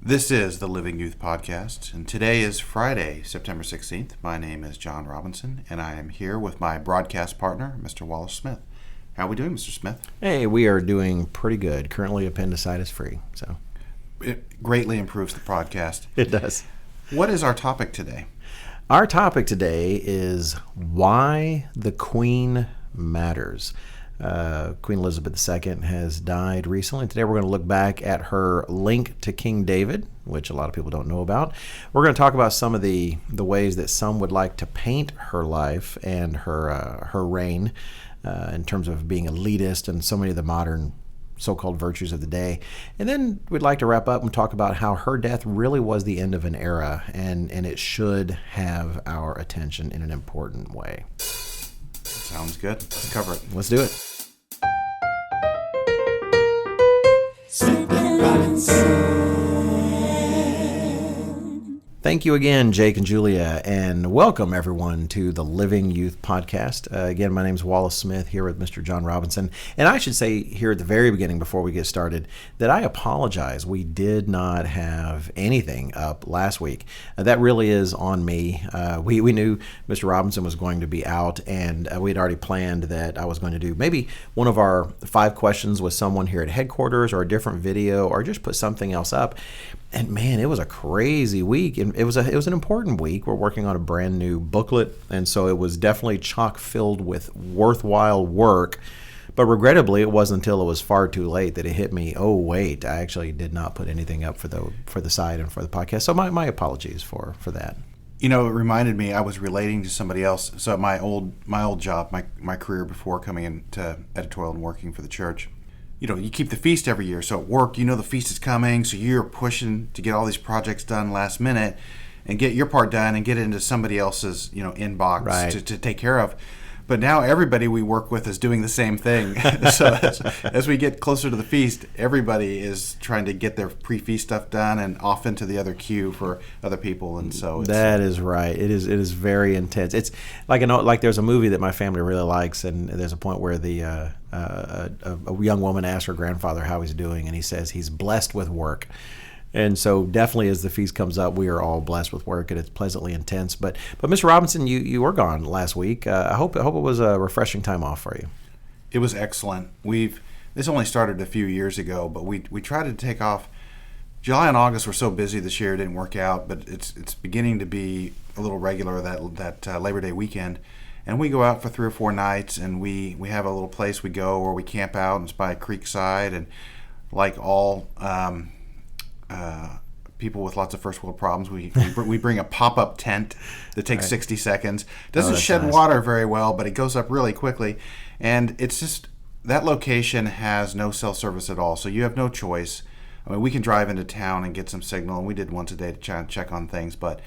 This is the Living Youth Podcast, and today is Friday, September 16th. My name is John Robinson, and I am here with my broadcast partner, Mr. Wallace Smith. How are we doing, Mr. Smith? Hey, we are doing pretty good. Currently appendicitis free, so It greatly improves the podcast. it does. What is our topic today? Our topic today is why the Queen matters. Queen Elizabeth II has died recently. Today we're going to look back at her link to King David, which a lot of people don't know about. We're going to talk about some of the ways that some would like to paint her life and her reign in terms of being elitist and so many of the modern so-called virtues of the day. And then we'd like to wrap up and talk about how her death really was the end of an era, and it should have our attention in an important way. Sounds good. Let's cover it. Let's do it. Thank you again, Jake and Julia, and welcome everyone to the Living Youth Podcast. Again, my name is Wallace Smith here with Mr. John Robinson. And I should say here at the very beginning before we get started that I apologize. We did not have anything up last week. That really is on me. We knew Mr. Robinson was going to be out, and we had already planned that I was going to do maybe one of our 5 questions with someone here at headquarters, or a different video, or just put something else up. And man, it was a crazy week, and it was an important week. We're working on a brand new booklet, and so it was definitely chock filled with worthwhile work. But regrettably, it wasn't until it was far too late that it hit me. Oh wait, I actually did not put anything up for the site and for the podcast. So my apologies for that. You know, it reminded me, I was relating to somebody else. So my old job, my career before coming into editorial and working for the church, you know, you keep the feast every year. So at work, you know the feast is coming, so you're pushing to get all these projects done last minute and get your part done and get it into somebody else's, inbox Right. to take care of. But now everybody we work with is doing the same thing. So as we get closer to the feast, everybody is trying to get their pre-feast stuff done and off into the other queue for other people. And so that is right. It is very intense. It's like there's a movie that my family really likes, and there's a point where a young woman asks her grandfather how he's doing, and he says he's blessed with work. And so definitely as the feast comes up, we are all blessed with work, and it's pleasantly intense. But Mr. Robinson, you were gone last week. I hope it was a refreshing time off for you. It was excellent. This only started a few years ago, but we tried to take off. July and August were so busy this year, it didn't work out, but it's beginning to be a little regular that Labor Day weekend. And we go out for 3 or 4 nights, and we have a little place we go where we camp out, and it's by a creek side, and like all people with lots of first world problems, we bring a pop-up tent that takes Right. 60 seconds. Doesn't that's shed nice. water very well, but it goes up really quickly. And it's just, that location has no cell service at all, so you have no choice. I mean, we can drive into town and get some signal, and we did once a day to check on things, but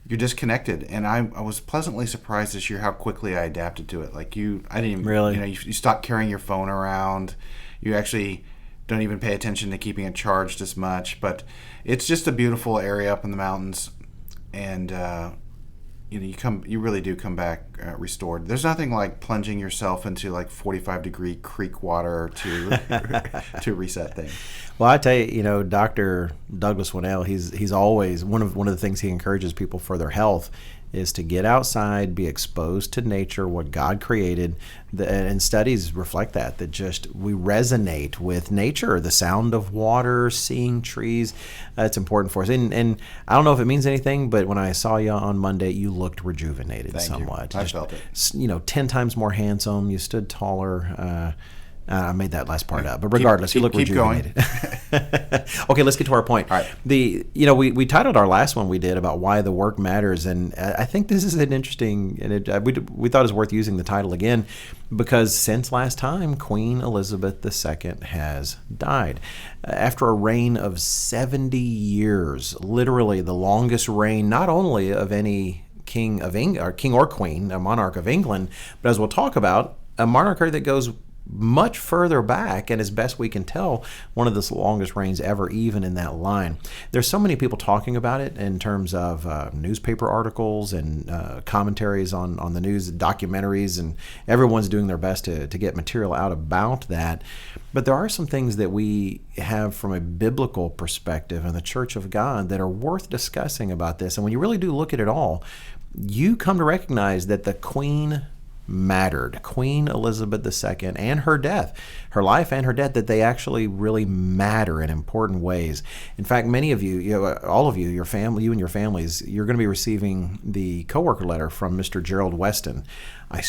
you're disconnected. And I was pleasantly surprised this year how quickly I adapted to it. Like I didn't even, Really? You stop carrying your phone around. You actually don't even pay attention to keeping it charged as much. But it's just a beautiful area up in the mountains, and you really do come back restored. There's nothing like plunging yourself into like 45-degree creek water to reset things. Well, I tell you, Dr. Douglas Winnell, he's always one of the things he encourages people for their health is to get outside, be exposed to nature, what God created, and studies reflect that just we resonate with nature, the sound of water, seeing trees. It's important for us. And I don't know if it means anything, but when I saw you on Monday, you looked rejuvenated somewhat. I felt it. 10 times more handsome. You stood taller. I made that last part up, but regardless, you look keep rejuvenated. Okay, let's get to our point. All right. We titled our last one we did about why the work matters, and I think this is an interesting, and we thought it was worth using the title again because since last time, Queen Elizabeth II has died after a reign of 70 years, literally the longest reign not only of any king of England, or king or queen, a monarch of England, but as we'll talk about, a monarchy that goes much further back, and as best we can tell, one of the longest reigns ever, even in that line. There's so many people talking about it in terms of newspaper articles and commentaries on the news, documentaries, and everyone's doing their best to get material out about that. But there are some things that we have from a biblical perspective in the Church of God that are worth discussing about this. And when you really do look at it all, you come to recognize that the Queen mattered. Queen Elizabeth II and her death, her life and her death, that they actually really matter in important ways. In fact, many of you, all of you, your family, you and your families, you're going to be receiving the coworker letter from Mr. Gerald Weston. I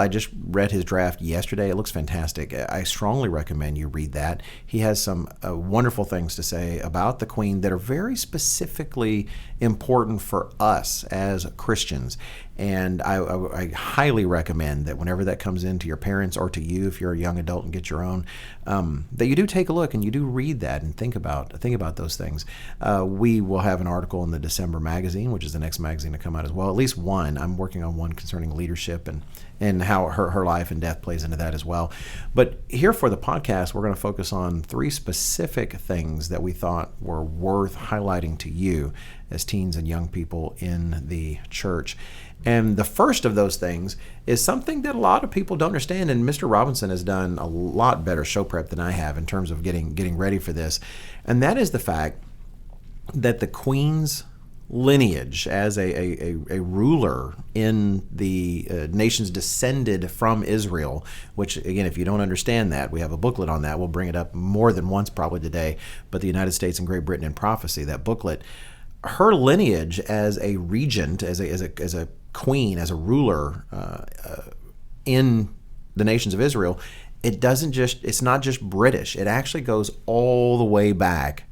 just read his draft yesterday. It looks fantastic. I strongly recommend you read that. He has some wonderful things to say about the Queen that are very specifically important for us as Christians. And I highly recommend that whenever that comes in to your parents or to you, if you're a young adult and get your own, that you do take a look and you do read that and think about those things. We will have an article in the December magazine, which is the next magazine to come out as well. At least one. I'm working on one concerning leadership and how her life and death plays into that as well. But here for the podcast, we're going to focus on 3 specific things that we thought were worth highlighting to you as teens and young people in the church. And the first of those things is something that a lot of people don't understand, and Mr. Robinson has done a lot better show prep than I have in terms of getting ready for this, and that is the fact that the Queen's lineage as a ruler in the nations descended from Israel, which, again, if you don't understand that, we have a booklet on that. We'll bring it up more than once probably today, but the United States and Great Britain in Prophecy, that booklet, her lineage as a regent, as a queen, as a ruler in the nations of Israel, it's not just British. It actually goes all the way back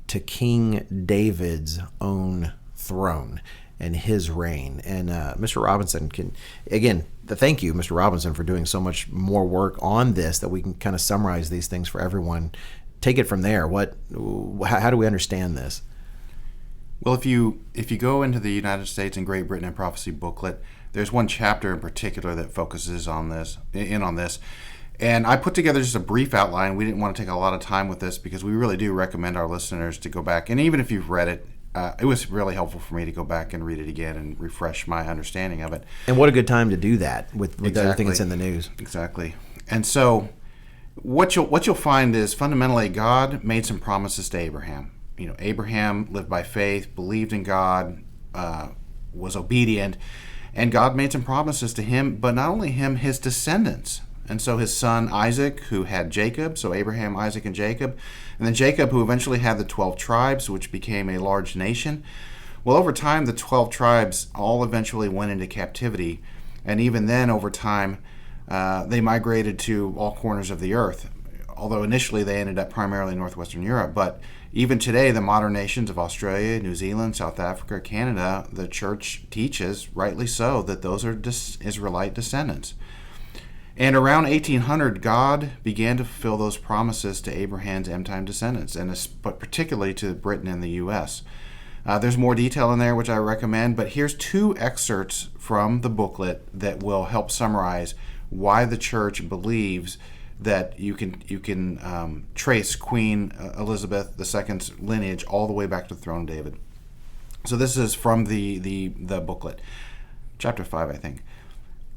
to King David's own throne and his reign. And Mr. Robinson thank you, Mr. Robinson, for doing so much more work on this that we can kind of summarize these things for everyone. Take it from there. How do we understand this? Well, if you go into the United States and Great Britain and Prophecy booklet, there's one chapter in particular that focuses on this. And I put together just a brief outline. We didn't want to take a lot of time with this because we really do recommend our listeners to go back. And even if you've read it, it was really helpful for me to go back and read it again and refresh my understanding of it. And what a good time to do that with exactly. everything that's in the news. Exactly. And so what you'll find is fundamentally God made some promises to Abraham. Abraham lived by faith, believed in God, was obedient, and God made some promises to him, but not only him, his descendants. And so his son Isaac, who had Jacob, so Abraham, Isaac, and Jacob, and then Jacob, who eventually had the 12 tribes, which became a large nation. Well, over time, the 12 tribes all eventually went into captivity, and even then, over time, they migrated to all corners of the earth, although initially they ended up primarily in northwestern Europe. But even today, the modern nations of Australia, New Zealand, South Africa, Canada, the church teaches, rightly so, that those are Israelite descendants. And around 1800, God began to fulfill those promises to Abraham's end-time descendants, but particularly to Britain and the U.S. There's more detail in there, which I recommend, but here's 2 excerpts from the booklet that will help summarize why the church believes that you can trace Queen Elizabeth II's lineage all the way back to the throne of David. So this is from the booklet, chapter 5, I think.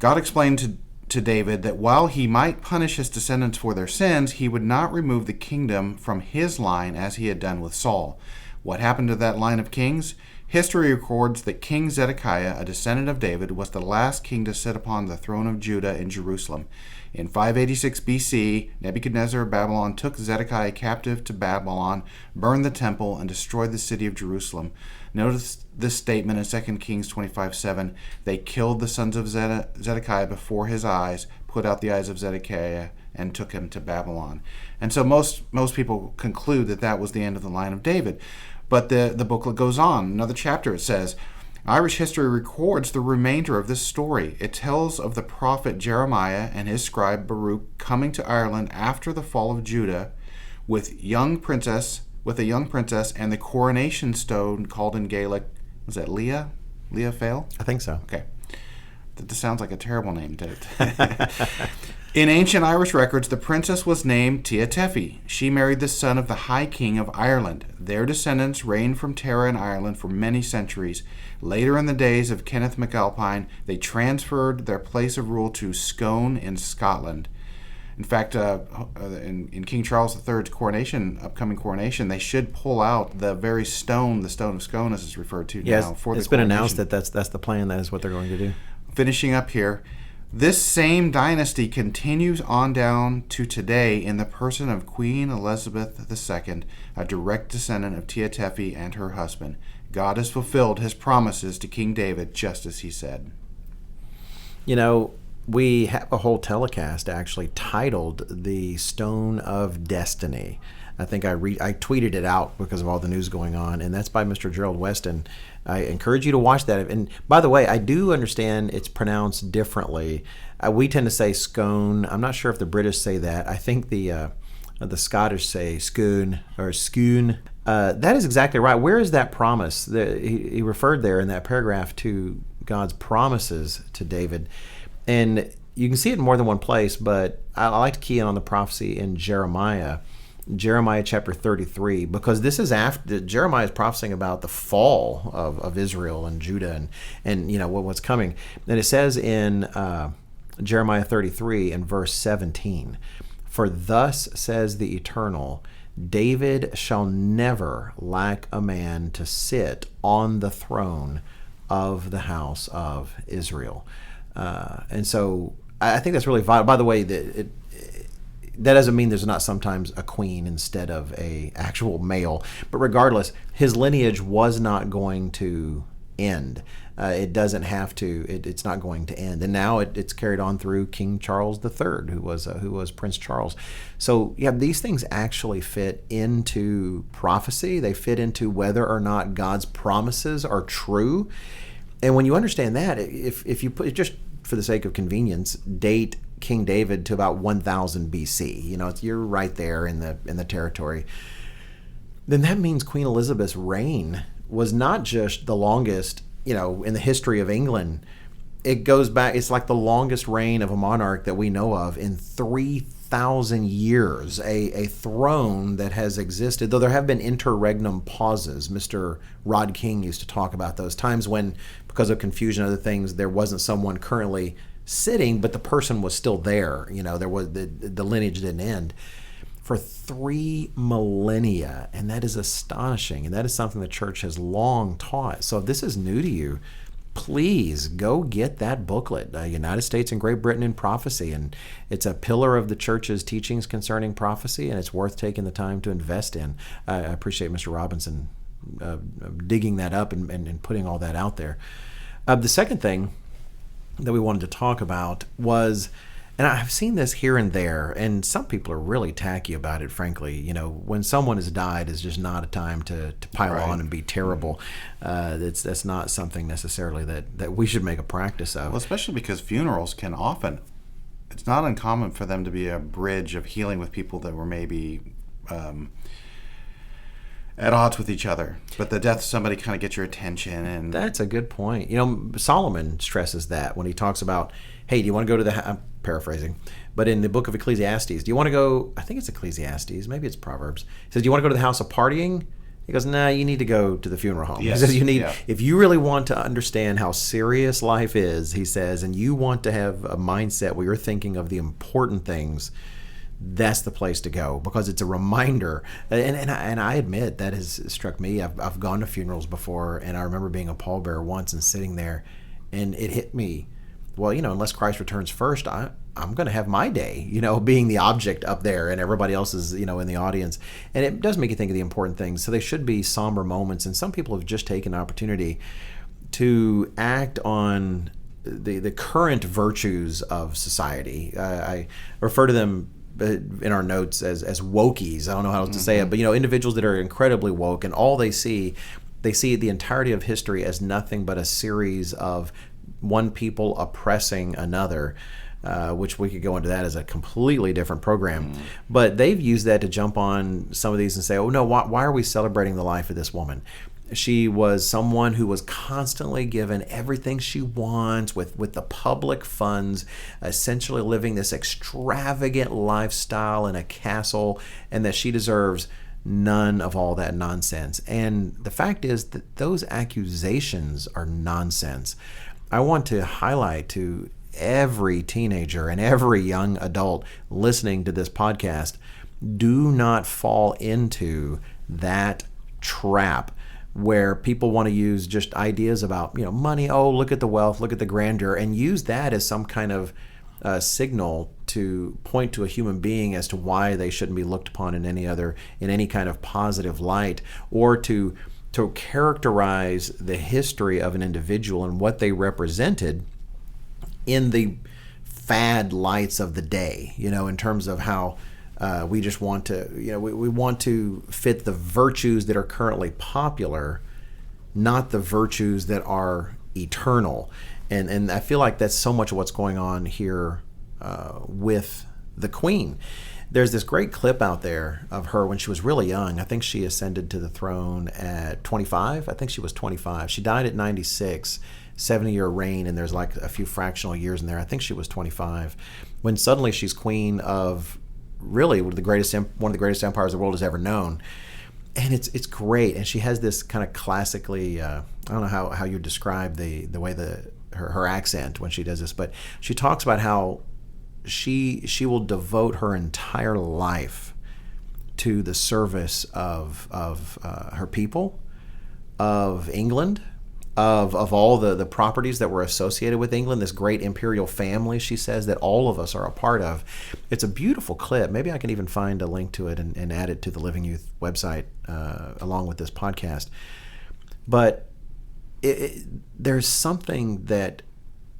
God explained to David that while he might punish his descendants for their sins, he would not remove the kingdom from his line as he had done with Saul. What happened to that line of kings? History records that King Zedekiah, a descendant of David, was the last king to sit upon the throne of Judah in Jerusalem. In 586 BC, Nebuchadnezzar of Babylon took Zedekiah captive to Babylon, burned the temple, and destroyed the city of Jerusalem. Notice this statement in 2 Kings 25:7. They killed the sons of Zedekiah before his eyes, put out the eyes of Zedekiah, and took him to Babylon. And so most people conclude that was the end of the line of David. But the booklet goes on. Another chapter, it says, Irish history records the remainder of this story. It tells of the prophet Jeremiah and his scribe Baruch coming to Ireland after the fall of Judah with a young princess and the coronation stone called in Gaelic, was that Leah? Leah Fail? I think so. Okay. That sounds like a terrible name to it. In ancient Irish records, the princess was named Tia Tephi. She married the son of the High King of Ireland. Their descendants reigned from Tara in Ireland for many centuries. Later in the days of Kenneth MacAlpine, they transferred their place of rule to Scone in Scotland. In fact, in King Charles III's upcoming coronation, they should pull out the very stone, the stone of Scone, as it's referred to now. It's been announced that that's the plan. That is what they're going to do. Finishing up here. This same dynasty continues on down to today in the person of Queen Elizabeth II, a direct descendant of Tia Tephi and her husband. God has fulfilled his promises to King David, just as he said. You know, we have a whole telecast actually titled The Stone of Destiny. I think I tweeted it out because of all the news going on, and that's by Mr. Gerald Weston. I encourage you to watch that. And by the way, I do understand it's pronounced differently. We tend to say scone. I'm not sure if the British say that. I think the Scottish say scone or scoon. That is exactly right. Where is that promise? He referred there in that paragraph to God's promises to David. And you can see it in more than one place, but I like to key in on the prophecy in Jeremiah chapter 33, because this is after Jeremiah is prophesying about the fall of Israel and Judah and you know what's coming. And it says in Jeremiah 33 and verse 17, "For thus says the Eternal, David shall never lack a man to sit on the throne of the house of Israel." And so I think that's really vital. By the way, that doesn't mean there's not sometimes a queen instead of a actual male. But regardless, his lineage was not going to end. It doesn't have to. It's not going to end. And now it's carried on through King Charles III, who was Prince Charles. So yeah, these things actually fit into prophecy. They fit into whether or not God's promises are true. And when you understand that, if you put, just for the sake of convenience, date King David to about 1000 BC, you know, you're right there in the territory, then that means Queen Elizabeth's reign was not just the longest, you know, in the history of England. It goes back, it's like the longest reign of a monarch that we know of in 3,000 years, a throne that has existed, though there have been interregnum pauses. Mr. Rod King used to talk about those times when, because of confusion and other things, there wasn't someone currently sitting, but the person was still there. You know, there was the lineage didn't end for 3 millennia, and that is astonishing. And that is something the church has long taught. So if this is new to you, please go get that booklet, United States and Great Britain in Prophecy. And it's a pillar of the church's teachings concerning prophecy, and it's worth taking the time to invest in. I appreciate Mr. Robinson digging that up and putting all that out there. The second thing that we wanted to talk about was, and I've seen this here and there, and some people are really tacky about it, frankly. You know, when someone has died, it's just not a time to pile on and be terrible. That's not something necessarily that we should make a practice of. Well, especially because funerals can often, it's not uncommon for them to be a bridge of healing with people that were maybe at odds with each other. But the death of somebody kind of gets your attention. And that's a good point. You know, Solomon stresses that when he talks about, hey, do you want to go to I'm paraphrasing, but in the book of Ecclesiastes, do you want to go, I think it's Ecclesiastes, maybe it's Proverbs. He says, do you want to go to the house of partying? He goes, nah, you need to go to the funeral home. Yes. He says, if you really want to understand how serious life is, he says, and you want to have a mindset where you're thinking of the important things, that's the place to go, because it's a reminder. And I admit that has struck me. I've gone to funerals before, and I remember being a pallbearer once and sitting there, and it hit me. Well, you know, unless Christ returns first, I'm going to have my day, you know, being the object up there, and everybody else is, you know, in the audience. And it does make you think of the important things. So they should be somber moments, and some people have just taken an opportunity to act on the current virtues of society. I refer to them in our notes as wokies. I don't know how else to say it, but, you know, individuals that are incredibly woke, and all they see the entirety of history as nothing but a series of one people oppressing another. which we could go into that as a completely different program. But they've used that to jump on some of these and say, oh no, why are we celebrating the life of this woman? She was someone who was constantly given everything she wants with the public funds, essentially living this extravagant lifestyle in a castle, and that she deserves none of all that nonsense. And the fact is that those accusations are nonsense. I want to highlight to every teenager and every young adult listening to this podcast, do not fall into that trap where people want to use just ideas about, money. Oh, look at the wealth, look at the grandeur, and use that as some kind of signal to point to a human being as to why they shouldn't be looked upon in any kind of positive light, or to characterize the history of an individual and what they represented in the fad lights of the day, in terms of how we just want to, we want to fit the virtues that are currently popular, not the virtues that are eternal. And I feel like that's so much of what's going on here with the Queen. There's this great clip out there of her when she was really young. I think she ascended to the throne at 25. I think she was 25. She died at 96, 70-year reign, and there's like a few fractional years in there. I think she was 25. When suddenly she's queen of really one of the greatest empires the world has ever known. And it's great. And she has this kind of classically, I don't know how you describe the way her accent when she does this, but she talks about how she will devote her entire life to the service of her people, of England, of all the properties that were associated with England, this great imperial family, she says, that all of us are a part of. It's a beautiful clip. Maybe I can even find a link to it and add it to the Living Youth website along with this podcast. But there's something that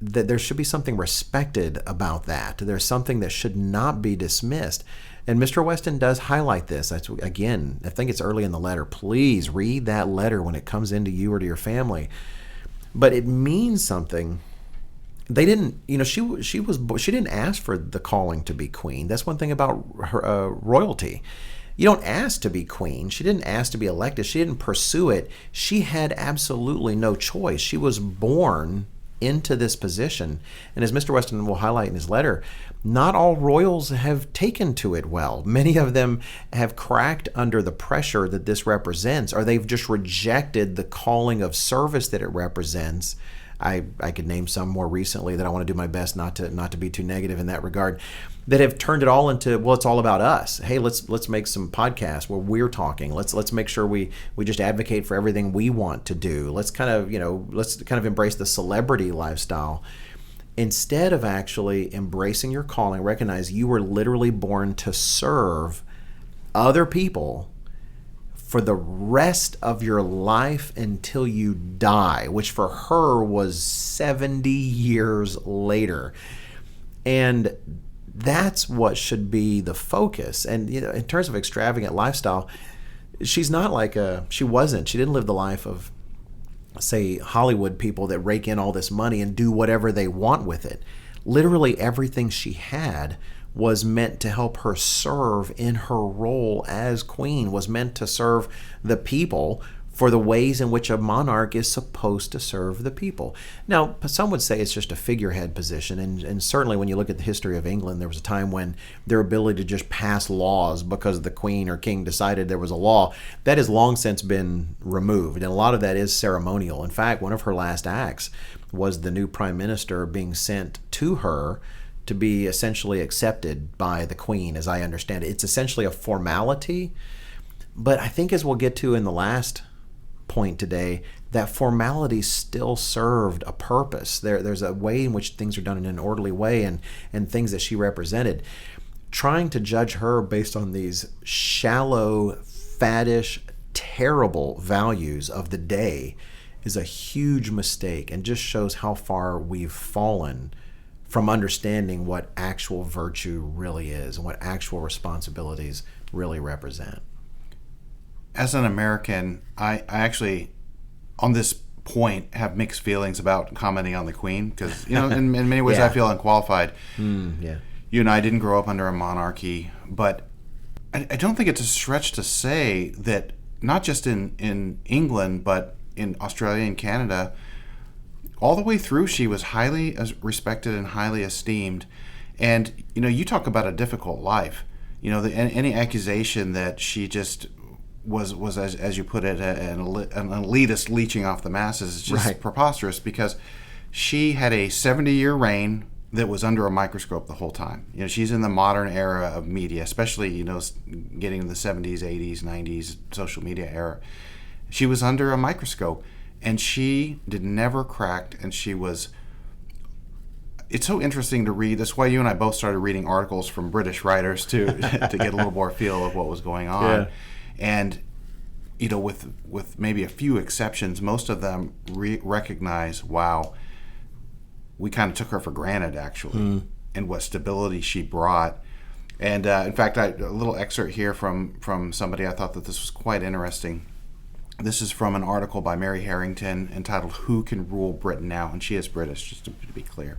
there should be something respected about that. There's something that should not be dismissed. And Mr. Weston does highlight this. That's, again, I think it's early in the letter. Please read that letter when it comes into you or to your family. But it means something. They didn't, she didn't ask for the calling to be queen. That's one thing about her royalty. You don't ask to be queen. She didn't ask to be elected. She didn't pursue it. She had absolutely no choice. She was born into this position. And as Mr. Weston will highlight in his letter, not all royals have taken to it well. Many of them have cracked under the pressure that this represents, or they've just rejected the calling of service that it represents. I could name some more recently that I want to do my best not to be too negative in that regard, that have turned it all into, well, it's all about us. Hey, let's make some podcasts where we're talking. Let's make sure we just advocate for everything we want to do. Let's kind of embrace the celebrity lifestyle instead of actually embracing your calling. Recognize you were literally born to serve other people for the rest of your life until you die, which for her was 70 years later. And that's what should be the focus. And in terms of extravagant lifestyle, she's not she didn't live the life of, say, Hollywood people that rake in all this money and do whatever they want with it. Literally everything she had was meant to help her serve in her role as queen, was meant to serve the people for the ways in which a monarch is supposed to serve the people. Now, some would say it's just a figurehead position, and certainly when you look at the history of England, there was a time when their ability to just pass laws because the queen or king decided there was a law, that has long since been removed, and a lot of that is ceremonial. In fact, one of her last acts was the new prime minister being sent to her to be essentially accepted by the queen, as I understand it. It's essentially a formality, but I think, as we'll get to in the last point today, that formality still served a purpose. There's a way in which things are done in an orderly way, and things that she represented. Trying to judge her based on these shallow, faddish, terrible values of the day is a huge mistake, and just shows how far we've fallen from understanding what actual virtue really is and what actual responsibilities really represent. As an American, I actually, on this point have mixed feelings about commenting on the Queen because in many ways Yeah. I feel unqualified. Yeah. You and I didn't grow up under a monarchy, but I don't think it's a stretch to say that not just in England but in Australia and Canada, all the way through she was highly respected and highly esteemed. And you talk about a difficult life. Any accusation that she just was as you put it, an elitist leeching off the masses is just Right. preposterous, because she had a 70-year reign that was under a microscope the whole time. She's in the modern era of media, especially getting in the 70s, 80s, 90s social media era. She was under a microscope, and she never cracked, and she was. It's so interesting to read. That's why you and I both started reading articles from British writers to get a little more feel of what was going on. Yeah. And with maybe a few exceptions, most of them recognize, wow, we kind of took her for granted, actually, and what stability she brought. And in fact, a little excerpt here from somebody. I thought that this was quite interesting. This is from an article by Mary Harrington entitled "Who Can Rule Britain Now?" And she is British, just to be clear.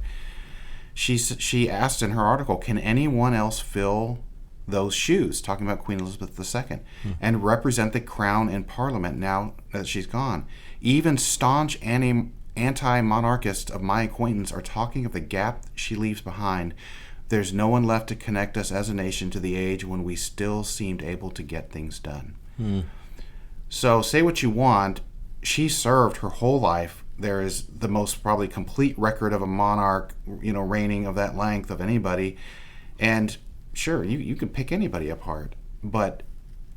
She asked in her article, can anyone else fill those shoes, talking about Queen Elizabeth II, and represent the crown in Parliament now that she's gone? Even staunch anti-monarchists of my acquaintance are talking of the gap she leaves behind. There's no one left to connect us as a nation to the age when we still seemed able to get things done. So say what you want, she served her whole life. There is the most probably complete record of a monarch, reigning of that length of anybody. And sure, you can pick anybody apart, but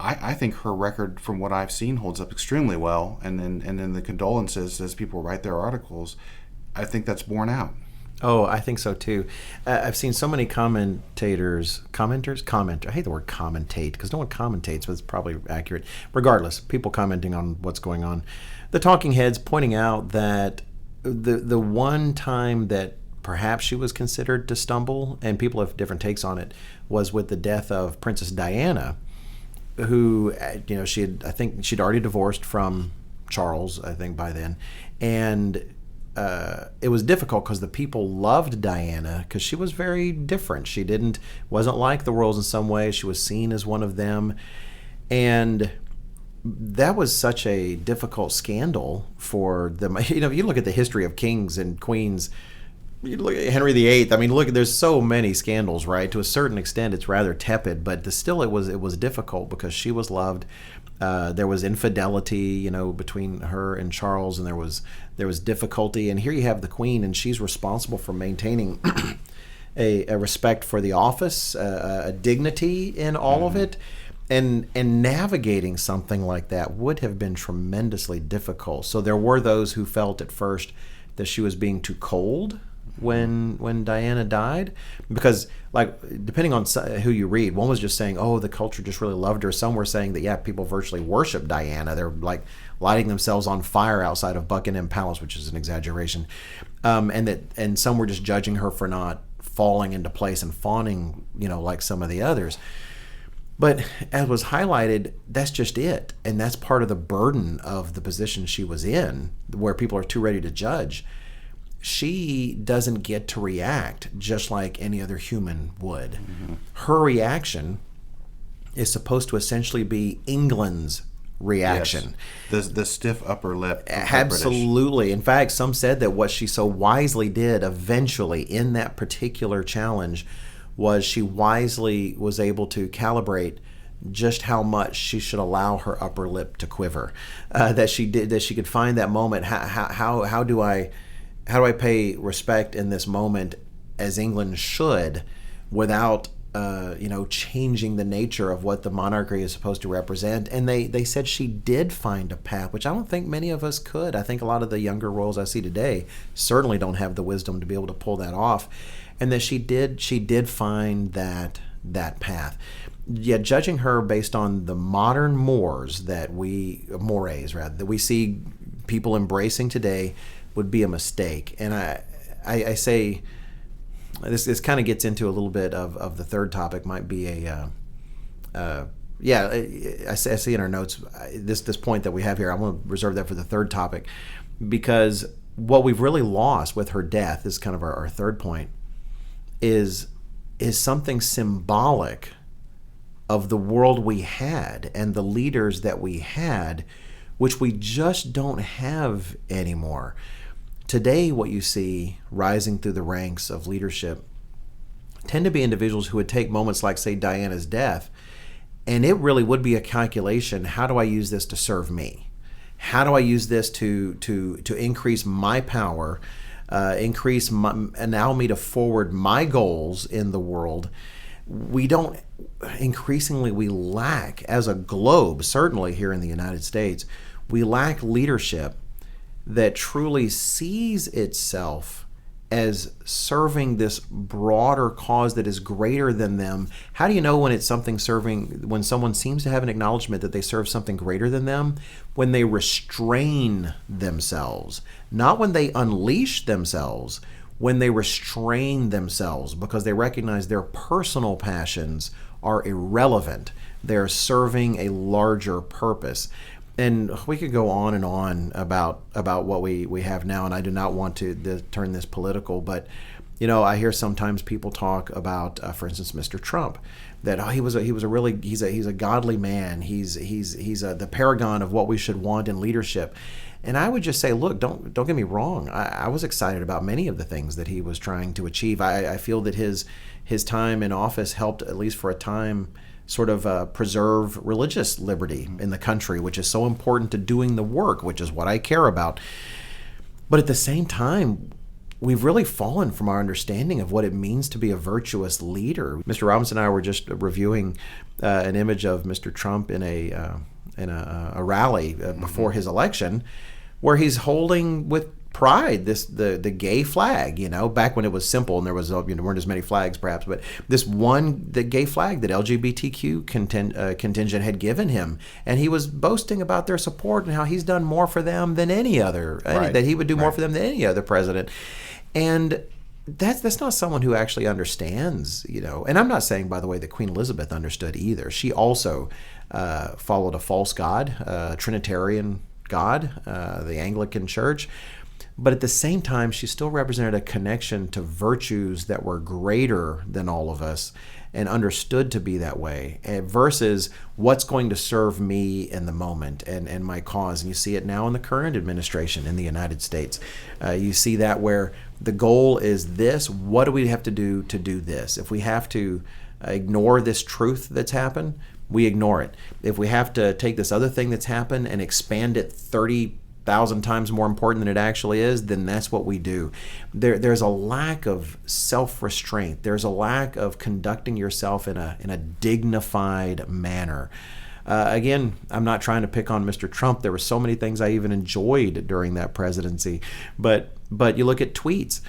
I think her record, from what I've seen, holds up extremely well. And in the condolences, as people write their articles, I think that's borne out. Oh, I think so too. I've seen so many commenters. I hate the word commentate because no one commentates, but it's probably accurate. Regardless, people commenting on what's going on. The talking heads pointing out that the one time that perhaps she was considered to stumble, and people have different takes on it, was with the death of Princess Diana, who I think she'd already divorced from Charles, I think, by then, and it was difficult because the people loved Diana because she was very different. She wasn't like the royals in some ways. She was seen as one of them, and that was such a difficult scandal for them. If you look at the history of kings and queens, you look at Henry VIII. I mean, there's so many scandals, right? To a certain extent, it's rather tepid, but still, it was difficult because she was loved. There was infidelity, between her and Charles, and there was difficulty. And here you have the Queen, and she's responsible for maintaining a respect for the office, a dignity in all of it, and navigating something like that would have been tremendously difficult. So there were those who felt at first that she was being too cold when Diana died, because depending on who you read, one was just saying, oh, the culture just really loved her. Some were saying that people virtually worship Diana. They're lighting themselves on fire outside of Buckingham Palace, which is an exaggeration, and some were just judging her for not falling into place and fawning, like some of the others. But as was highlighted, that's just it, and that's part of the burden of the position she was in, where people are too ready to judge. She doesn't get to react just like any other human would. Mm-hmm. Her reaction is supposed to essentially be England's reaction. Yes. The stiff upper lip. Absolutely. In fact, some said that what she so wisely did eventually in that particular challenge was she wisely was able to calibrate just how much she should allow her upper lip to quiver. That she could find that moment. How do I pay respect in this moment as England should, without changing the nature of what the monarchy is supposed to represent? And they said she did find a path, which I don't think many of us could. I think a lot of the younger royals I see today certainly don't have the wisdom to be able to pull that off, and that she did find that path. Yet judging her based on the modern mores that we see people embracing today would be a mistake. And I say this kind of gets into a little bit of the third topic, might be a Yeah, I see in our notes this point that we have here. I want to reserve that for the third topic, because what we've really lost with her death is kind of our third point, is something symbolic of the world we had and the leaders that we had, which we just don't have anymore. Today, what you see rising through the ranks of leadership tend to be individuals who would take moments like, say, Diana's death, and it really would be a calculation. How do I use this to serve me? How do I use this to increase my power, allow me to forward my goals in the world? We lack, as a globe, certainly here in the United States, we lack leadership that truly sees itself as serving this broader cause that is greater than them. How do you know when it's something when someone seems to have an acknowledgement that they serve something greater than them? When they restrain themselves, not when they unleash themselves, when they restrain themselves, because they recognize their personal passions are irrelevant. They're serving a larger purpose. And we could go on and on about what we have now, and I do not want to turn this political, but I hear sometimes people talk about, for instance, Mr. Trump, that he's a godly man. He's the paragon of what we should want in leadership. And I would just say, look, don't get me wrong. I was excited about many of the things that he was trying to achieve. I feel that his time in office helped, at least for a time, sort of preserve religious liberty in the country, which is so important to doing the work, which is what I care about. But at the same time, we've really fallen from our understanding of what it means to be a virtuous leader. Mr. Robinson and I were just reviewing an image of Mr. Trump in a rally before his election, where he's holding with pride the gay flag, back when it was simple and there was weren't as many flags perhaps, but the gay flag that LGBTQ contingent had given him, and he was boasting about their support and how he's done more for them than any other, that he would do more for them than any other president. And that's not someone who actually understands, and I'm not saying, by the way, that Queen Elizabeth understood either. She also followed a false god, a Trinitarian God, the Anglican Church. But at the same time, she still represented a connection to virtues that were greater than all of us and understood to be that way, versus what's going to serve me in the moment and my cause. And you see it now in the current administration in the United States. You see that where the goal is this: what do we have to do this? If we have to ignore this truth that's happened, we ignore it. If we have to take this other thing that's happened and expand it 30,000 times more important than it actually is, then that's what we do. There's a lack of self-restraint. There's a lack of conducting yourself in a dignified manner. Again, I'm not trying to pick on Mr. Trump. There were so many things I even enjoyed during that presidency. But you look at tweets.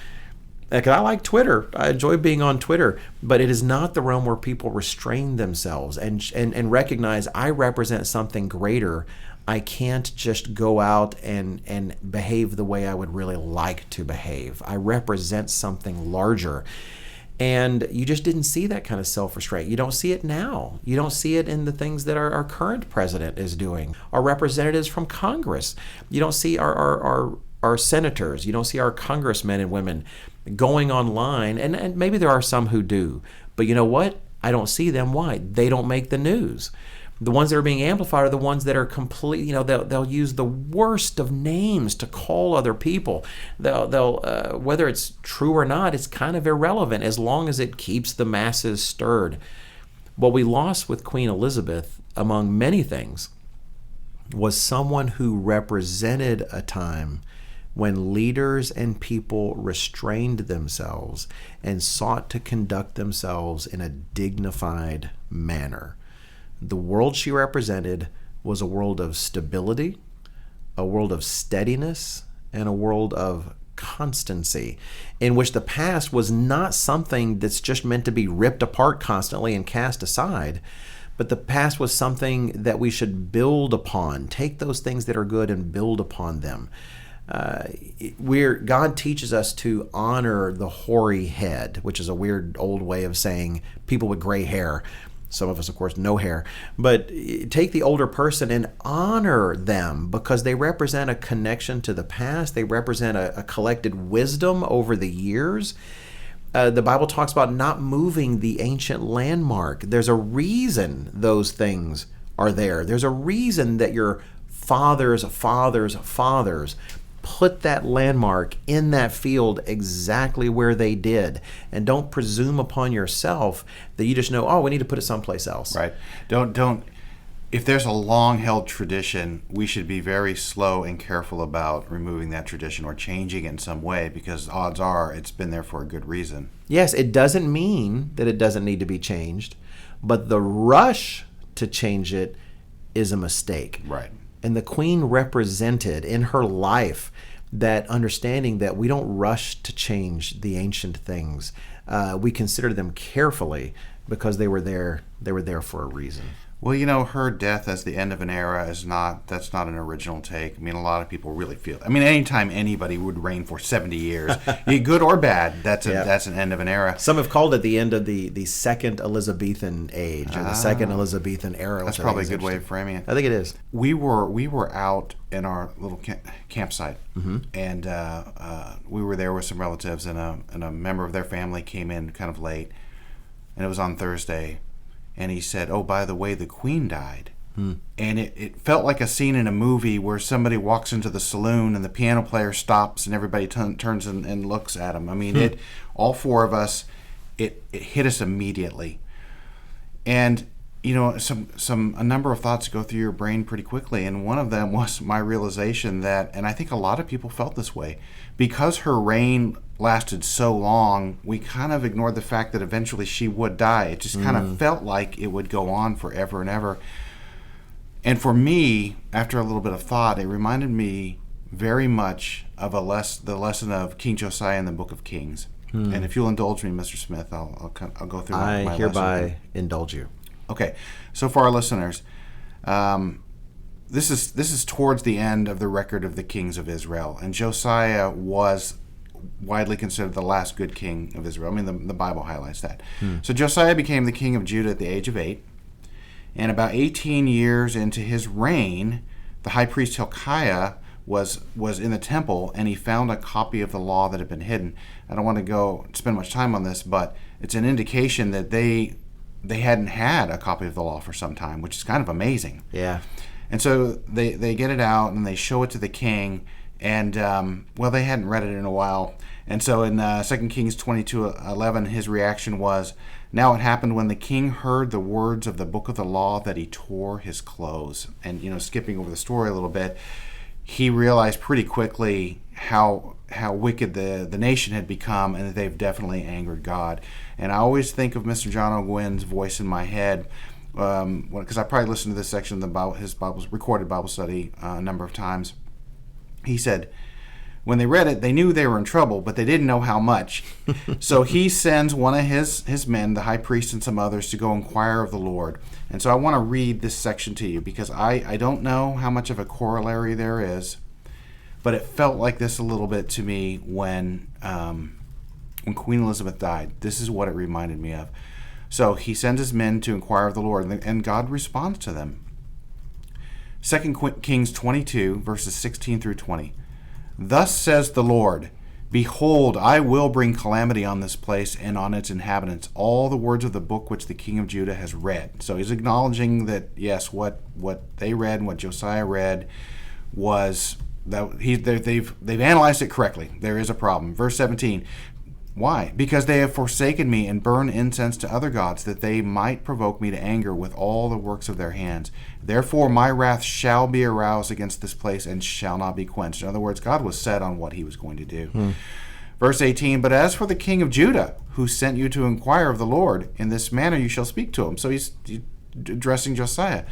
Like, I like Twitter. I enjoy being on Twitter, but it is not the realm where people restrain themselves and recognize I represent something greater. I can't just go out and behave the way I would really like to behave. I represent something larger. And you just didn't see that kind of self-restraint. You don't see it now. You don't see it in the things that our current president is doing, our representatives from Congress. You don't see our senators. You don't see our congressmen and women going online. And maybe there are some who do. But you know what? I don't see them. Why? They don't make the news. The ones that are being amplified are the ones that are completely, they'll use the worst of names to call other people. They'll whether it's true or not, it's kind of irrelevant as long as it keeps the masses stirred. What we lost with Queen Elizabeth, among many things, was someone who represented a time when leaders and people restrained themselves and sought to conduct themselves in a dignified manner. The world she represented was a world of stability, a world of steadiness, and a world of constancy, in which the past was not something that's just meant to be ripped apart constantly and cast aside, but the past was something that we should build upon, take those things that are good and build upon them. God teaches us to honor the hoary head, which is a weird old way of saying people with gray hair. some of us, of course, no hair, but take the older person and honor them because they represent a connection to the past. They represent a collected wisdom over the years. The Bible talks about not moving the ancient landmark. There's a reason those things are there. There's a reason that your fathers' put that landmark in that field exactly where they did. And don't presume upon yourself that you just know, oh, we need to put it someplace else. Right. Don't. If there's a long-held tradition, we should be very slow and careful about removing that tradition or changing it in some way, because odds are it's been there for a good reason. Yes, it doesn't mean that it doesn't need to be changed, but the rush to change it is a mistake. Right. And the Queen represented in her life that understanding that we don't rush to change the ancient things. We consider them carefully because they were there. They were there for a reason. Well, her death as the end of an era that's not an original take. I mean, a lot of people really feel it. I mean, anytime anybody would reign for 70 years, good or bad, that's an end of an era. Some have called it the end of the second Elizabethan age or the second Elizabethan era. That's probably a good way of framing it. I think it is. We were out in our little campsite, and we were there with some relatives, and a member of their family came in kind of late, and it was on Thursday. And he said, oh, by the way, the Queen died. And it felt like a scene in a movie where somebody walks into the saloon and the piano player stops and everybody turns and looks at him. I mean, all four of us, it hit us immediately. And, a number of thoughts go through your brain pretty quickly. And one of them was my realization that, and I think a lot of people felt this way, because her reign lasted so long, we kind of ignored the fact that eventually she would die. It just kind of felt like it would go on forever and ever. And for me, after a little bit of thought, it reminded me very much of the lesson of King Josiah in the Book of Kings. And if you'll indulge me, Mr. Smith, I'll go through my lesson. I hereby indulge you. Okay, so for our listeners, this is towards the end of the record of the kings of Israel, and Josiah was widely considered the last good king of Israel. I mean, the Bible highlights that. So Josiah became the king of Judah at the age of 8, and about 18 years into his reign, the high priest Hilkiah was in the temple, and he found a copy of the law that had been hidden. I don't want to spend much time on this, but it's an indication that they hadn't had a copy of the law for some time, which is kind of amazing. Yeah. And so they get it out and they show it to the king, and they hadn't read it in a while. And so in 2 Kings 22:11, his reaction was, now it happened when the king heard the words of the book of the law that he tore his clothes. And skipping over the story a little bit, he realized pretty quickly how wicked the nation had become, and that they've definitely angered God. And I always think of Mr. John O'Gwen's voice in my head, because I probably listened to this section of his recorded Bible study a number of times. He said, when they read it, they knew they were in trouble, but they didn't know how much. So he sends one of his men, the high priest and some others, to go inquire of the Lord. And so I want to read this section to you, because I don't know how much of a corollary there is, but it felt like this a little bit to me when Queen Elizabeth died. This is what it reminded me of. So he sends his men to inquire of the Lord, and God responds to them. 2 Kings 22, verses 16 through 20. Thus says the Lord, behold, I will bring calamity on this place and on its inhabitants, all the words of the book which the king of Judah has read. So he's acknowledging that, yes, what they read and what Josiah read was that they've analyzed it correctly. There is a problem. Verse 17. Why? Because they have forsaken me and burned incense to other gods, that they might provoke me to anger with all the works of their hands. Therefore my wrath shall be aroused against this place and shall not be quenched. In other words, God was set on what he was going to do. Verse 18, but as for the king of Judah, who sent you to inquire of the Lord, in this manner you shall speak to him. So he's addressing Josiah.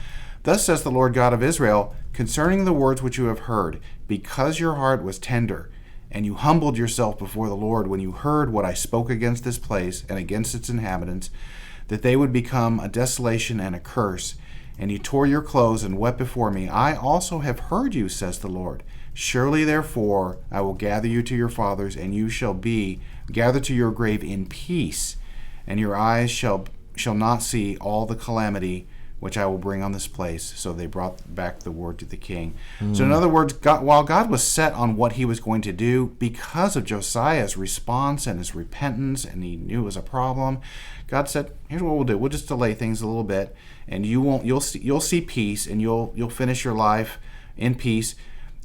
Thus says the Lord God of Israel, concerning the words which you have heard, because your heart was tender, and you humbled yourself before the Lord when you heard what I spoke against this place and against its inhabitants, that they would become a desolation and a curse, and you tore your clothes and wept before me. I also have heard you, says the Lord. Surely, therefore, I will gather you to your fathers, and you shall be gathered to your grave in peace, and your eyes shall shall not see all the calamity which I will bring on this place. So they brought back the word to the king. So in other words, while God was set on what he was going to do, because of Josiah's response and his repentance, and he knew it was a problem, God said, here's what we'll do. We'll just delay things a little bit, and you'll see peace, and you'll finish your life in peace.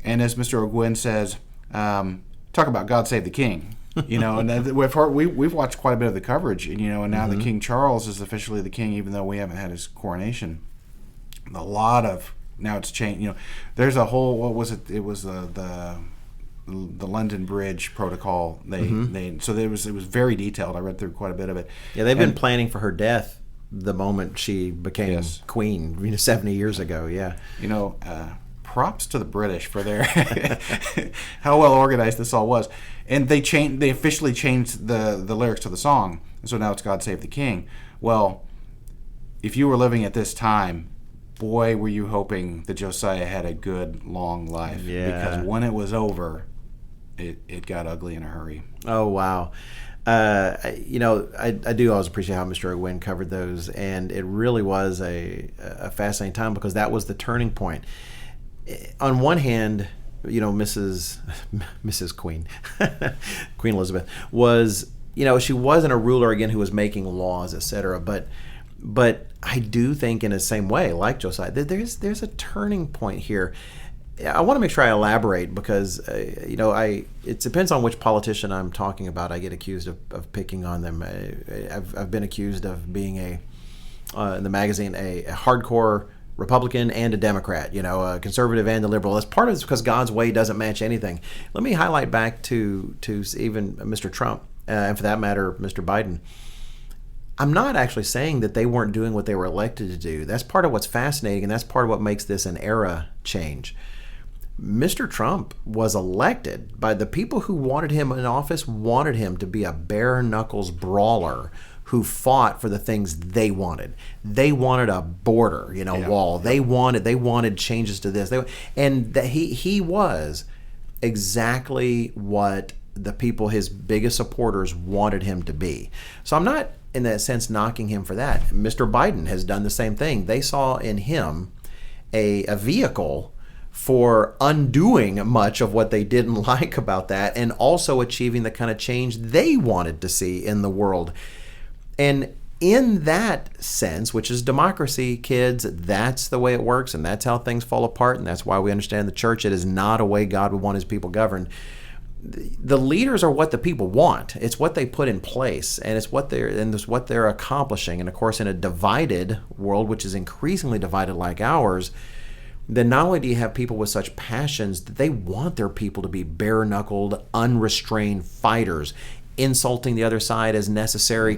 And as Mr. O'Gwen says, talk about God save the king. And we've watched quite a bit of the coverage, and now the King Charles is officially the king, even though we haven't had his coronation. Now it's changed. There's a whole, what was it? It was the London Bridge Protocol. So it was very detailed. I read through quite a bit of it. Yeah, they've been planning for her death the moment she became queen, 70 years ago. Yeah. Props to the British for their how well organized this all was. And they officially changed the lyrics to the song. So now it's God Save the King. Well, if you were living at this time, boy, were you hoping that Josiah had a good, long life. Yeah. Because when it was over, it got ugly in a hurry. Oh, wow. I do always appreciate how Mr. O'Gwen covered those. And it really was a fascinating time, because that was the turning point. On one hand, Mrs. Queen, Queen Elizabeth was, she wasn't a ruler again who was making laws, etc. But I do think, in the same way, like Josiah, there's a turning point here. I want to make sure I elaborate, because it depends on which politician I'm talking about. I get accused of picking on them. I've been accused of being in the magazine a hardcore Republican and a Democrat, a conservative and a liberal. That's part of it's because God's way doesn't match anything. Let me highlight back to even Mr. Trump, and for that matter, Mr. Biden. I'm not actually saying that they weren't doing what they were elected to do. That's part of what's fascinating, and that's part of what makes this an era change. Mr. Trump was elected by the people who wanted him in office, wanted him to be a bare knuckles brawler who fought for the things they wanted. They wanted a border, wall. They wanted changes to this. He was exactly what the people, his biggest supporters, wanted him to be. So I'm not, in that sense, knocking him for that. Mr. Biden has done the same thing. They saw in him a vehicle for undoing much of what they didn't like about that, and also achieving the kind of change they wanted to see in the world. And in that sense, which is democracy, kids, that's the way it works, and that's how things fall apart, and that's why we understand the church. It is not a way God would want his people governed. The leaders are what the people want. It's what they put in place, and it's what they're accomplishing. And of course, in a divided world, which is increasingly divided like ours, then not only do you have people with such passions that they want their people to be bare-knuckled, unrestrained fighters, insulting the other side as necessary,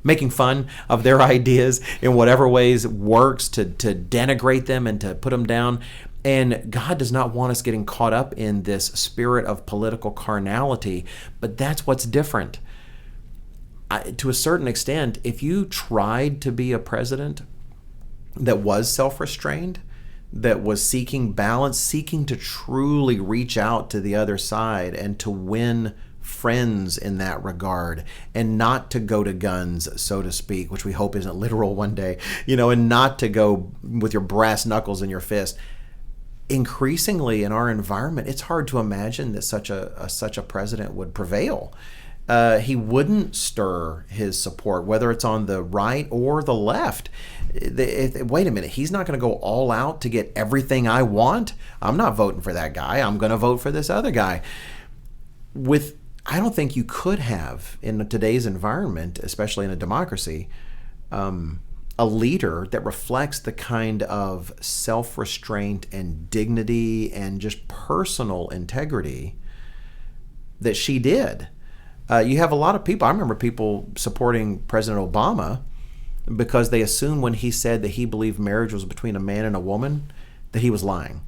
making fun of their ideas in whatever ways works to denigrate them and to put them down. And God does not want us getting caught up in this spirit of political carnality, but that's what's different. To a certain extent, if you tried to be a president that was self-restrained, that was seeking balance, seeking to truly reach out to the other side and to win friends in that regard, and not to go to guns, so to speak, which we hope isn't literal one day, and not to go with your brass knuckles in your fist. Increasingly in our environment, it's hard to imagine that such a president would prevail. He wouldn't stir his support, whether it's on the right or the left. Wait a minute, he's not going to go all out to get everything I want? I'm not voting for that guy. I'm going to vote for this other guy. I don't think you could have, in today's environment, especially in a democracy, a leader that reflects the kind of self-restraint and dignity and just personal integrity that she did. You have a lot of people. I remember people supporting President Obama because they assumed when he said that he believed marriage was between a man and a woman, that he was lying.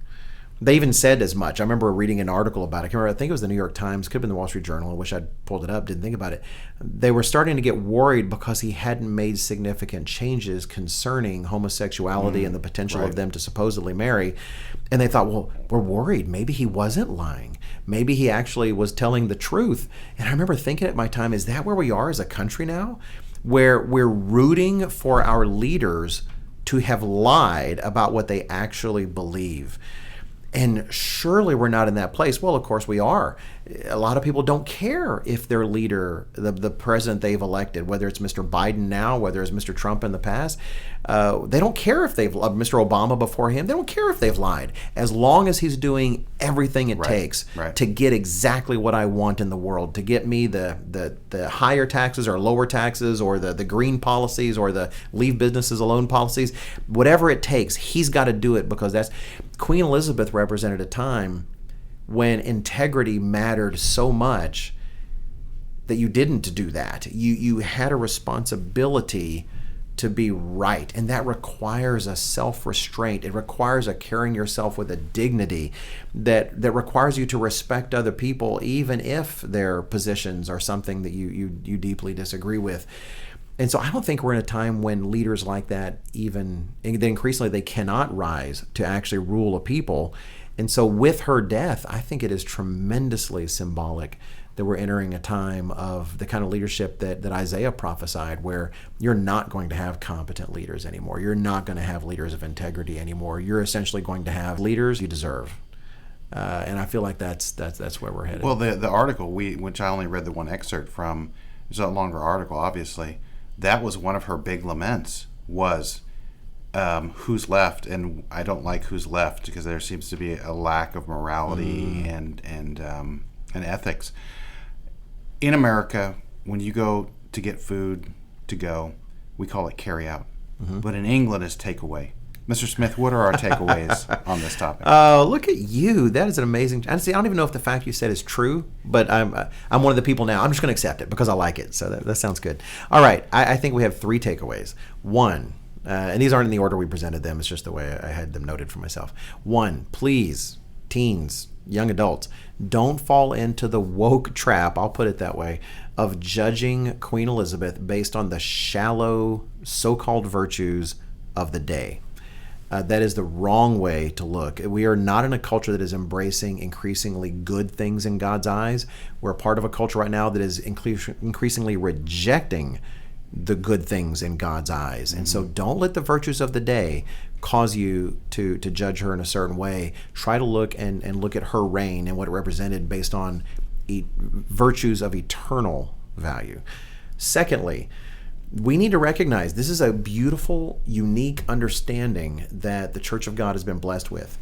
They even said as much. I remember reading an article about it. I think it was the New York Times, could have been the Wall Street Journal. I wish I'd pulled it up, didn't think about it. They were starting to get worried because he hadn't made significant changes concerning homosexuality and the potential of them to supposedly marry. And they thought, well, we're worried. Maybe he wasn't lying. Maybe he actually was telling the truth. And I remember thinking at my time, is that where we are as a country now? Where we're rooting for our leaders to have lied about what they actually believe. And surely we're not in that place. Well, of course we are. A lot of people don't care if their leader, the president they've elected, whether it's Mr. Biden now, whether it's Mr. Trump in the past, they don't care if they've, Mr. Obama before him, they don't care if they've lied. As long as he's doing everything it takes to get exactly what I want in the world, to get me the higher taxes or lower taxes or the green policies or the leave businesses alone policies, whatever it takes, he's got to do it, because that's... Queen Elizabeth represented a time when integrity mattered so much that you didn't do that. You had a responsibility to be right, and that requires a self-restraint. It requires a carrying yourself with a dignity that requires you to respect other people, even if their positions are something that you deeply disagree with. And so I don't think we're in a time when leaders like that, even increasingly, they cannot rise to actually rule a people. And so with her death, I think it is tremendously symbolic that we're entering a time of the kind of leadership that Isaiah prophesied, where you're not going to have competent leaders anymore. You're not going to have leaders of integrity anymore. You're essentially going to have leaders you deserve. And I feel like that's where we're headed. Well, the article, which I only read the one excerpt from, it's a longer article, obviously. That was one of her big laments, was who's left, and I don't like who's left, because there seems to be a lack of morality and ethics. In America, when you go to get food to go, we call it carry out. But in England, it's takeaway. Mr. Smith, what are our takeaways on this topic? Look at you. That is an amazing... Honestly, I don't even know if the fact you said is true, but I'm one of the people now. I'm just going to accept it because I like it. So that sounds good. All right. I think we have 3 takeaways. 1, and these aren't in the order we presented them. It's just the way I had them noted for myself. 1, please, teens, young adults, don't fall into the woke trap, I'll put it that way, of judging Queen Elizabeth based on the shallow so-called virtues of the day. That is the wrong way to look. We are not in a culture that is embracing increasingly good things in God's eyes. We're a part of a culture right now that is increasingly rejecting the good things in God's eyes. And so don't let the virtues of the day cause you to judge her in a certain way. Try to look and look at her reign and what it represented based on virtues of eternal value. Secondly, we need to recognize this is a beautiful, unique understanding that the Church of God has been blessed with.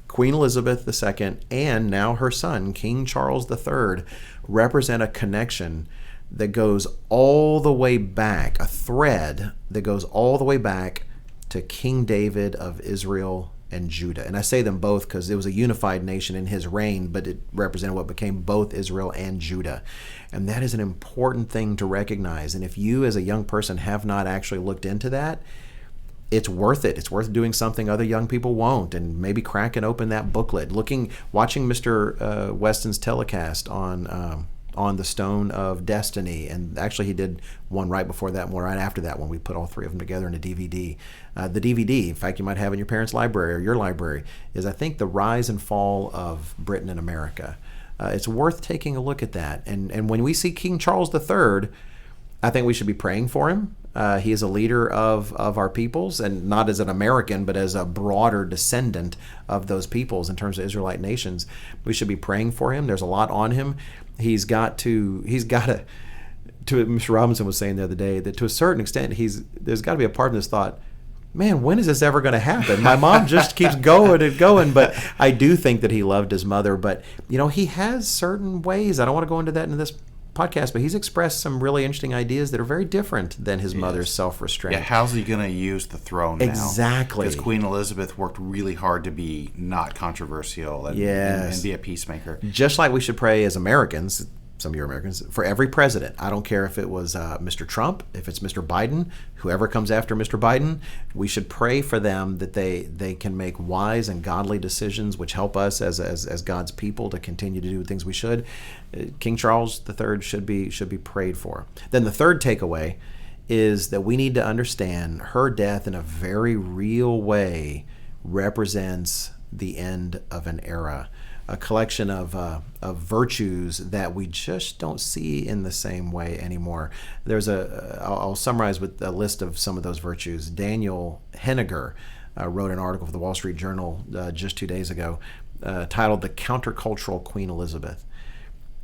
Queen Elizabeth II and now her son, King Charles III, represent a connection that goes all the way back, a thread that goes all the way back to King David of Israel and Judah. And I say them both because it was a unified nation in his reign, but it represented what became both Israel and Judah. And that is an important thing to recognize. And if you as a young person have not actually looked into that, it's worth it. It's worth doing something other young people won't, and maybe cracking open that booklet, watching Mr. Weston's telecast on the Stone of Destiny. And actually he did one right before that one, right after that one. We put all 3 of them together in a DVD. The DVD, in fact, you might have in your parents' library or your library, is I think The Rise and Fall of Britain and America. It's worth taking a look at that. And when we see King Charles III, I think we should be praying for him. He is a leader of our peoples, and not as an American, but as a broader descendant of those peoples in terms of Israelite nations. We should be praying for him. There's a lot on him. He's got to Mr. Robinson was saying the other day that to a certain extent, there's got to be a part of this thought, man, when is this ever going to happen? My mom just keeps going and going. But I do think that he loved his mother. But, he has certain ways. I don't want to go into that in this podcast, but he's expressed some really interesting ideas that are very different than his mother's self-restraint. Yeah, how's he going to use the throne now? Exactly. Because Queen Elizabeth worked really hard to be not controversial and be a peacemaker. Just like we should pray as Americans, some of you are Americans, for every president. I don't care if it was Mr. Trump, if it's Mr. Biden, whoever comes after Mr. Biden, we should pray for them that they can make wise and godly decisions which help us as God's people to continue to do things we should. King Charles III should be prayed for. Then the third takeaway is that we need to understand her death in a very real way represents the end of an era, a collection of virtues that we just don't see in the same way anymore. I'll summarize with a list of some of those virtues. Daniel Henniger wrote an article for the Wall Street Journal just 2 days ago titled "The Countercultural Queen Elizabeth."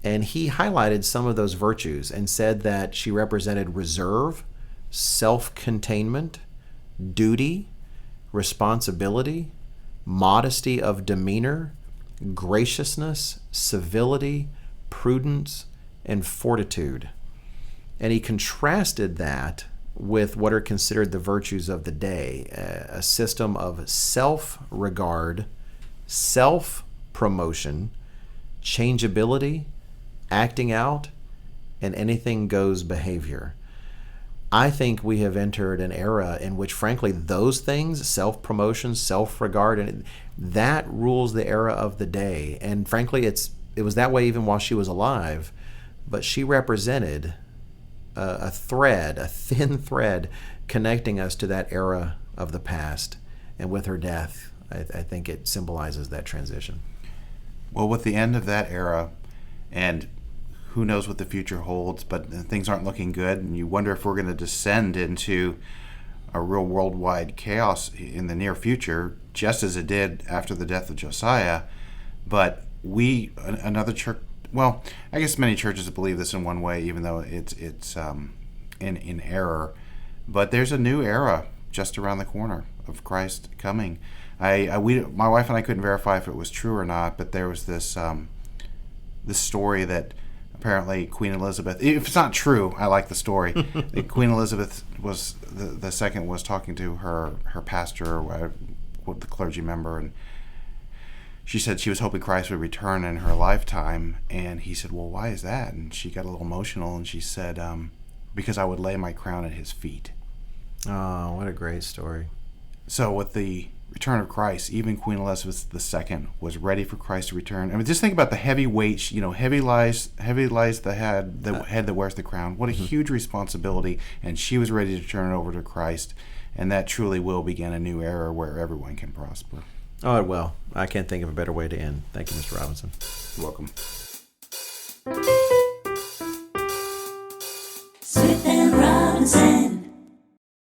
And he highlighted some of those virtues and said that she represented reserve, self-containment, duty, responsibility, modesty of demeanor, graciousness, civility, prudence, and fortitude. And he contrasted that with what are considered the virtues of the day, a system of self-regard, self-promotion, changeability, acting out, and anything goes behavior. I think we have entered an era in which, frankly, those things, self-promotion, self-regard, and that rules the era of the day. And frankly, it was that way even while she was alive, but she represented a thin thread connecting us to that era of the past. And with her death, I think it symbolizes that transition. Well, with the end of that era, and who knows what the future holds, but things aren't looking good, and you wonder if we're going to descend into a real worldwide chaos in the near future, just as it did after the death of Josiah. But another church, well, I guess many churches believe this in one way, even though it's in error. But there's a new era just around the corner of Christ coming. My wife and I couldn't verify if it was true or not, but there was this story that apparently Queen Elizabeth, if it's not true, I like the story. Queen Elizabeth was the second was talking to her pastor, or the clergy member, and she said she was hoping Christ would return in her lifetime. And he said, "Well, why is that?" And she got a little emotional, and she said, "Because I would lay my crown at his feet." Oh, what a great story. So with the return of Christ, even Queen Elizabeth II was ready for Christ to return. I mean, just think about the heavy weight, heavy lies the head that wears the crown. What a huge responsibility. And she was ready to turn it over to Christ. And that truly will begin a new era where everyone can prosper. Oh, it will. I can't think of a better way to end. Thank you, Mr. Robinson. You're welcome.